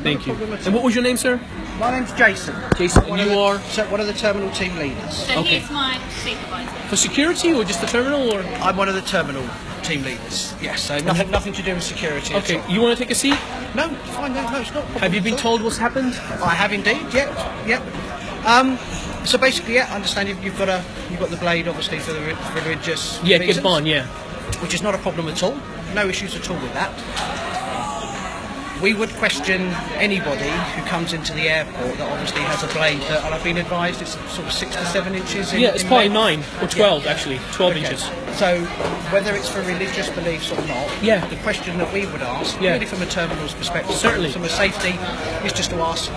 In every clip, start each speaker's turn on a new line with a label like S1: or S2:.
S1: Thank you.
S2: problem at
S1: And
S2: all.
S1: what was your name, sir?
S2: My name's Jason.
S1: Jason,
S2: One
S1: and
S2: of
S1: you are?
S2: So one of the terminal team leaders.
S3: So
S1: Okay.
S3: he's my supervisor.
S1: For security or just the terminal? Or
S2: I'm one of the terminal team leaders. Yes, so nothing to do with security.
S1: okay,
S2: At all.
S1: you want to take a seat?
S2: No, fine. No, it's not. a problem
S1: Have you been
S2: at all.
S1: told what's happened?
S2: I have indeed. Yep. So basically, I understand you've got the blade, obviously, for the religious
S1: Yeah,
S2: reasons,
S1: get on, yeah.
S2: which is not a problem at all. No issues at all with that. We would question anybody who comes into the airport that obviously has a blade that, and I've been advised it's sort of 6 to 7 inches.
S1: Yeah, it's
S2: in
S1: probably
S2: length.
S1: 9 or 12
S2: Yeah.
S1: actually, 12
S2: Okay.
S1: inches.
S2: So whether it's for religious beliefs or not,
S1: Yeah.
S2: the question that we would ask,
S1: Yeah.
S2: really from a terminal's perspective,
S1: Certainly.
S2: from a safety, is just to ask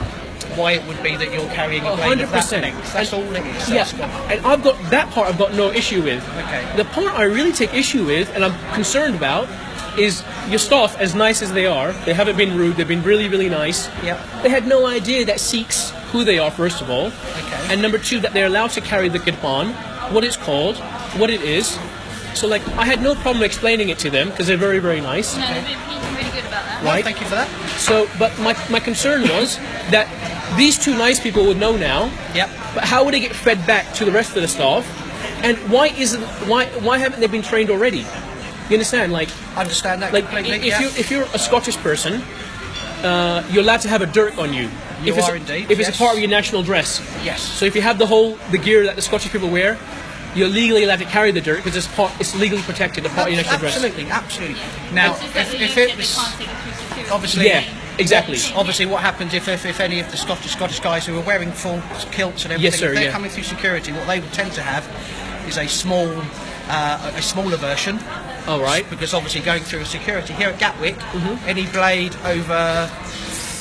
S2: why it would be that you're carrying a blade of that
S1: 100%.
S2: length. That's all it is.
S1: Yeah,
S2: That's got-
S1: and I've got that part I've got no issue with.
S2: Okay.
S1: The part I really take issue with and I'm concerned about is your staff, as nice as they are, they haven't been rude, they've been really, really nice.
S2: Yep.
S1: They had no idea that Sikhs, who they are, first of all.
S2: Okay.
S1: And number two, that they're allowed to carry the kirpan, what it's called, what it is. So, like, I had no problem explaining it to them because they're very, very nice.
S3: No, he's really good about that.
S2: Well,
S1: Right.
S2: thank you for that.
S1: So, but my concern was that these two nice people would know now.
S2: Yep.
S1: But how would they get fed back to the rest of the staff? And why haven't they been trained already? You understand? Like
S2: Understand that
S1: if
S2: completely. yeah.
S1: you're a Scottish person, you're allowed to have a dirk on you.
S2: You
S1: if it's,
S2: are indeed,
S1: If it's
S2: yes.
S1: a part of your national dress.
S2: Yes.
S1: So if you have the gear that the Scottish people wear, you're legally allowed to carry the dirk because it's legally protected, a part of your national dress.
S2: Absolutely. Now,
S3: It's just that the
S2: if
S3: leadership,
S2: it
S3: they
S2: was
S3: can't take it through security.
S2: obviously,
S1: Yeah, exactly.
S2: Obviously, what happens if any of the Scottish guys who are wearing full kilts and everything,
S1: Yes, sir,
S2: if they're
S1: yeah.
S2: coming through security, what they would tend to have is a smaller version.
S1: All right.
S2: Because obviously going through a security here at Gatwick,
S1: Mm-hmm.
S2: any blade over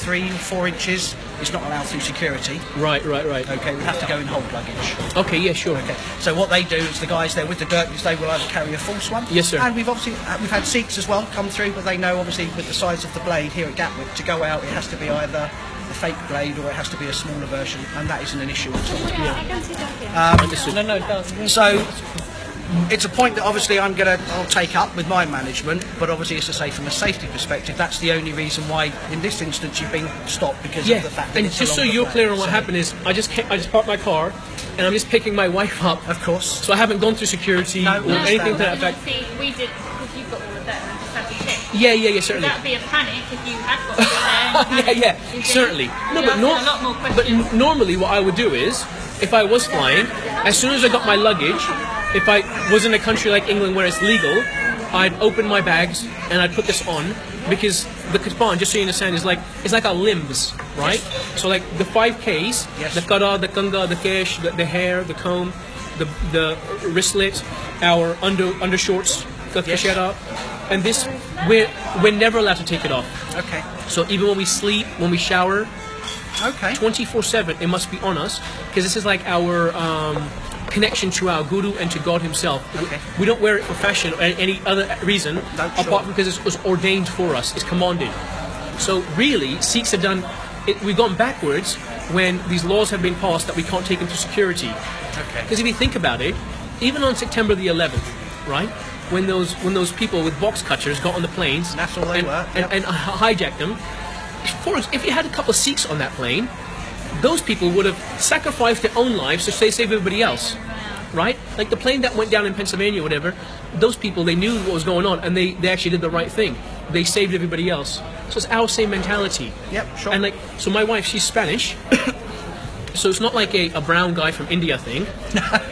S2: 3 or 4 inches is not allowed through security.
S1: Right.
S2: Okay, we have to go in hold luggage.
S1: Okay, yeah, sure.
S2: Okay, so what they do is the guys there with the dirt, they will either carry a false one.
S1: Yes, sir.
S2: And we've had Sikhs as well come through, but they know obviously with the size of the blade here at Gatwick to go out, it has to be either a fake blade or it has to be a smaller version, and that isn't an issue at all.
S1: Understood. No.
S2: So it's a point that obviously I'll take up with my management, but obviously it's to say from a safety perspective, that's the only reason why in this instance you've been stopped because
S1: Yeah,
S2: of the fact that
S1: and
S2: it's a
S1: just so
S2: longer
S1: you're
S2: blade.
S1: clear on what
S2: So-
S1: happened is, I just parked my car, and I'm just picking my wife up.
S2: Of course.
S1: So I haven't gone through security
S2: No,
S1: or
S2: no,
S1: anything to
S2: no.
S1: that effect.
S3: See, we did, because you've got all of that, and we just had to check.
S1: Yeah, certainly.
S3: That'd be a panic if you had got it there.
S1: Yeah, certainly. No,
S3: You'd
S1: but
S3: ask
S1: no,
S3: a lot more
S1: but
S3: questions.
S1: normally what I would do is, if I was flying, as soon as I got my luggage, if I was in a country like England where it's legal, I'd open my bags and I'd put this on because the kirpan, just so you understand, it's like our limbs, right? So like the 5Ks,
S2: Yes.
S1: the kada, the kanga, the kesh, the hair, the comb, the wristlet, our undershorts, the
S2: Yes.
S1: kashera, and this we're never allowed to take it off.
S2: Okay.
S1: So even when we sleep, when we shower,
S2: Okay.
S1: 24/7, it must be on us because this is like our connection to our guru and to God Himself.
S2: Okay.
S1: We don't wear it for fashion or any other reason,
S2: No,
S1: apart
S2: sure.
S1: from because it was ordained for us, it's commanded. So really, Sikhs have done it. We've gone backwards when these laws have been passed that we can't take into security.
S2: Okay.
S1: Because if you think about it, even on September the 11th, right, when those people with box cutters got on the planes,
S2: That's all they
S1: and,
S2: were,
S1: and,
S2: yep.
S1: and hijacked them. If you had a couple of Sikhs on that plane, those people would have sacrificed their own lives to save everybody else, right? Like the plane that went down in Pennsylvania, or whatever. Those people, they knew what was going on, and they actually did the right thing. They saved everybody else. So it's our same mentality.
S2: Yep, sure.
S1: And like, so my wife, she's Spanish. So it's not like a brown guy from India thing.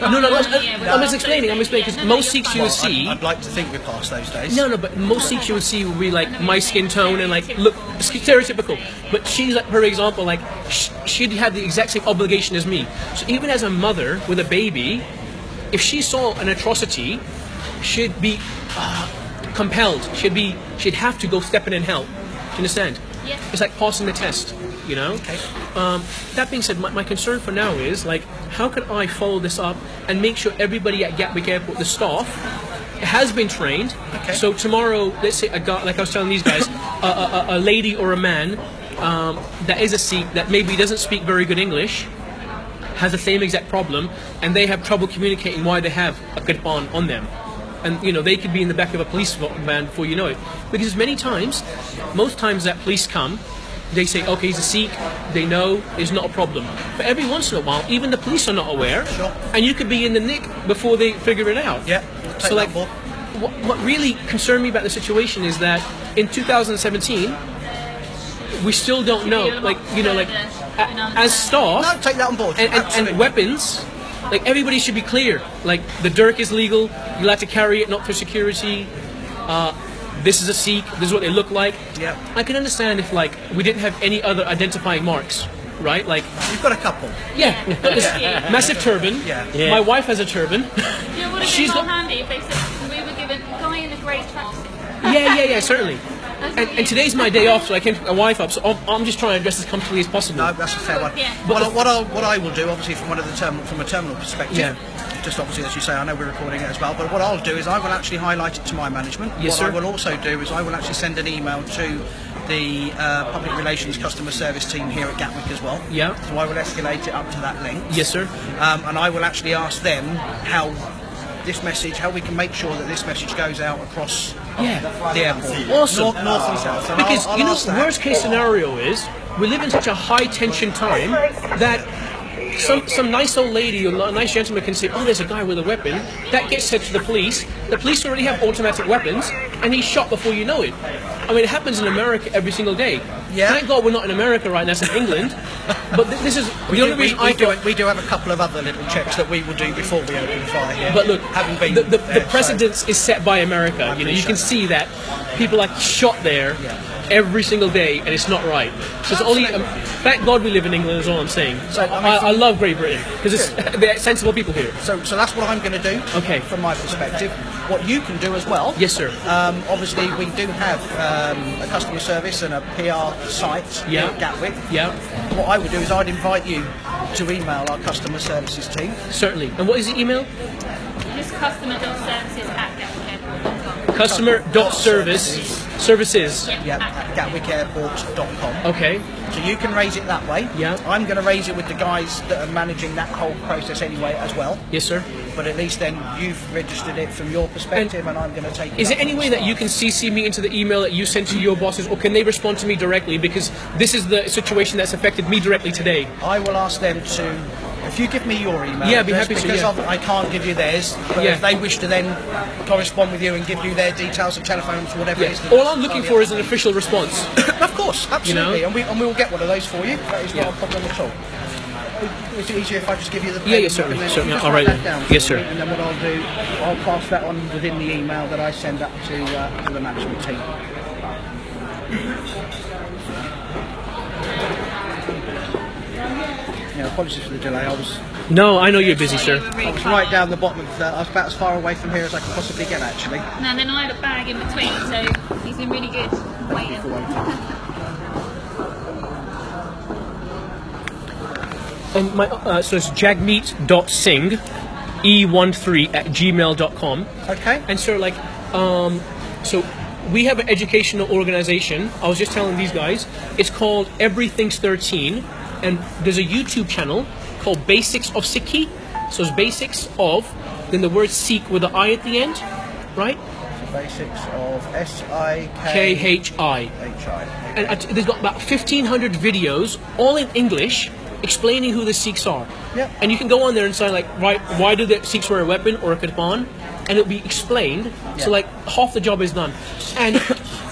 S1: No, I'm just explaining. Because most Sikhs you would see.
S2: I'd like to think we're past those days.
S1: No, but most Sikhs you would see would be like my skin tone and like look stereotypical. But she's like, for example, like she'd have the exact same obligation as me. So even as a mother with a baby, if she saw an atrocity, she'd be compelled. She'd have to go step in and help. Do you understand?
S3: Yeah.
S1: It's like passing the test, you know?
S2: Okay.
S1: That being said, my concern for now is, like, how can I follow this up and make sure everybody at Gatwick Airport, the staff, has been trained.
S2: Okay.
S1: So tomorrow, let's say, like I was telling these guys, a lady or a man that is a Sikh that maybe doesn't speak very good English, has the same exact problem, and they have trouble communicating why they have a kirpan on them. And, you know, they could be in the back of a police van before you know it. Because most times that police come, they say, okay, he's a Sikh, they know, it's not a problem. But every once in a while, even the police are not aware,
S2: Sure.
S1: and you could be in the nick before they figure it out.
S2: Yeah.
S1: So like, what really concerned me about the situation is that in 2017, we still don't know, like, you know, like, as staff,
S2: No, take that on board.
S1: and weapons, like, everybody should be clear. Like, the dirk is legal, you're allowed to carry it, not for security. This is a Sikh, this is what they look like.
S2: Yeah.
S1: I can understand if, like, we didn't have any other identifying marks, right? Like,
S2: You've got a couple.
S1: yeah, got this massive turban.
S2: Yeah.
S1: My wife has a turban.
S3: You know, would have
S1: She's
S3: been more
S1: got-
S3: handy if they said we were given a guy in a grey tracksuit.
S1: Yeah, certainly. And today's my day off, so I came to my wife up, so I'm just trying to dress as comfortably as possible.
S2: No, that's a fair one.
S3: Yeah.
S2: What I will do, obviously, from a terminal perspective,
S1: Yeah.
S2: just obviously as you say, I know we're recording it as well. But what I'll do is I will actually highlight it to my management.
S1: Yes,
S2: what
S1: sir.
S2: I will also do is I will actually send an email to the public relations customer service team here at Gatwick as well.
S1: Yeah.
S2: So I will escalate it up to that link.
S1: Yes, sir.
S2: And I will actually ask them how we can make sure that this message goes out across the airport.
S1: Awesome.
S2: North and south. And
S1: Because,
S2: I'll
S1: you know,
S2: ask that.
S1: worst case scenario is, we live in such a high tension time that some nice old lady or a nice gentleman can say, oh, there's a guy with a weapon. That gets said to the police. The police already have automatic weapons, and he's shot before you know it. I mean, it happens in America every single day.
S2: Yeah.
S1: Thank God we're not in America right now, it's in England. But this is the only reason I thought.
S2: We do have a couple of other little checks that we will do before we open fire here.
S1: But look,
S2: having been
S1: the
S2: there,
S1: precedence is set by America. You know, you can see that people are shot there every single day, and it's not right. So it's only. Thank God we live in England. Is all I'm saying. So I love Great Britain because they're sensible people here.
S2: So that's what I'm going to do.
S1: Okay.
S2: From my perspective, what you can do as well.
S1: Yes, sir.
S2: Obviously, we do have a customer service and a PR site here at Gatwick.
S1: Yeah,
S2: What I would do is I'd invite you to email our customer services team.
S1: certainly. And what is the email?
S3: Just customer.services@gatwickairport.com.
S1: Services.
S2: Yeah, at gatwickairport.com.
S1: Okay.
S2: So you can raise it that way.
S1: Yeah.
S2: I'm going to raise it with the guys that are managing that whole process anyway as well.
S1: Yes, sir.
S2: But at least then you've registered it from your perspective, and I'm going to take it.
S1: Is
S2: up
S1: there any
S2: from
S1: way
S2: the
S1: that you can CC me into the email that you sent to your bosses, or can they respond to me directly? Because this is the situation that's affected me directly today.
S2: I will ask them to. If you give me your email,
S1: Yeah, I'd be
S2: address,
S1: happy to,
S2: because
S1: yeah.
S2: I can't give you theirs. But
S1: Yeah.
S2: if they wish to then correspond with you and give you their details of telephones, whatever it is.
S1: All I'm looking for is an official response.
S2: Of course, absolutely,
S1: You
S2: and we will get one of those for you. That is not a problem at all. Is it easier if I just give you the?
S1: Yeah, certainly,
S2: and then
S1: certainly.
S2: just
S1: I'll
S2: write
S1: write
S2: that
S1: it.
S2: down.
S1: Yes,
S2: for
S1: sir.
S2: me, And then what I'll do, I'll pass that on within the email that I send up to the management team. Yeah, apologies for the delay.
S1: No, I know you're busy, sir.
S2: I was right down the bottom of I was about as far away from here as I could possibly get, actually.
S3: No, and then I had a bag in between, so he's been really good waiting.
S1: And my so it's jagmeet.singh e13@gmail.com.
S2: Okay.
S1: And sir, like, so we have an educational organization. I was just telling these guys, it's called Everything's 13, and there's a YouTube channel called Basics of Sikhi. So it's Basics of, then the word Sikh with an I at the end, right?
S2: Basics of SIKHI.
S1: KHI. And there's got about 1,500 videos, all in English, explaining who the Sikhs are.
S2: Yep.
S1: And you can go on there and say, like, right, why do the Sikhs wear a weapon or a kirpan? And it'll be explained. So, like, half the job is done. And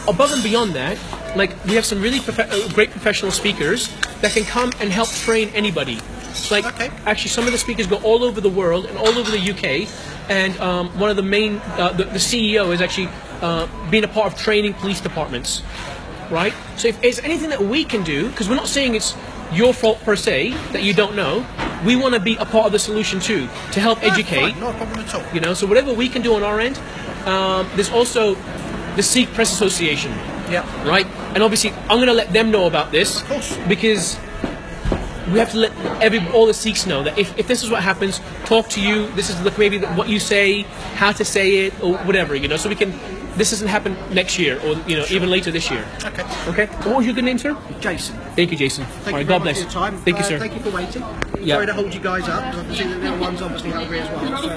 S1: above and beyond that, like, we have some really great professional speakers that can come and help train anybody. Like, actually, some of the speakers go all over the world and all over the UK. And one of the main, the CEO is actually being a part of training police departments, right? So if there's anything that we can do, because we're not saying it's your fault per se that you don't know, we want to be a part of the solution too, to help educate.
S2: Fine, not a problem at all.
S1: You know, so whatever we can do on our end. There's also the Sikh Press Association,
S2: Yeah.
S1: right? And obviously, I'm going to let them know about this,
S2: Of course.
S1: because we have to let all the Sikhs know that if this is what happens, talk to you. This is maybe what you say, how to say it, or whatever. You know, so we can. This doesn't happen next year, or even later this year.
S2: Okay.
S1: Okay. What was your good name, sir?
S2: Jason.
S1: Thank you, Jason.
S2: Thank
S1: All
S2: you
S1: right.
S2: very
S1: God
S2: much
S1: bless.
S2: for your time.
S1: Thank you, sir.
S2: Thank you for waiting.
S1: Yeah.
S2: Sorry to hold you guys up, because I can see the little one's obviously hungry as well. So.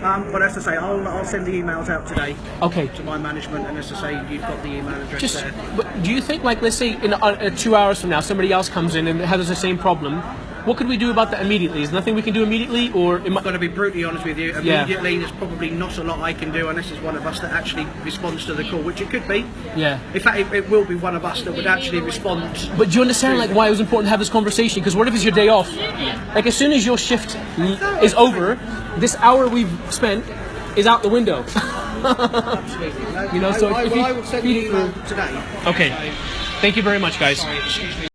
S2: But as I say, I'll send the emails out today
S1: Okay.
S2: to my management, and as I say, you've got the email address there.
S1: But do you think, like, let's say in 2 hours from now, somebody else comes in and has the same problem? What could we do about that immediately? Is there nothing we can do immediately, or
S2: I'm going to be brutally honest with you.
S1: Yeah.
S2: Immediately, there's probably not a lot I can do unless it's one of us that actually responds to the call, which it could be.
S1: Yeah.
S2: In fact, it will be one of us that would actually respond.
S1: But do you understand, like, why it was important to have this conversation? Because what if it's your day off? Like, as soon as your shift is over, this hour we've spent is out the window.
S2: Absolutely. No,
S1: You know, so if you
S2: I will send
S1: feed
S2: you
S1: it
S2: email
S1: through-
S2: today.
S1: Okay. Thank you very much, guys.
S2: Sorry, excuse me.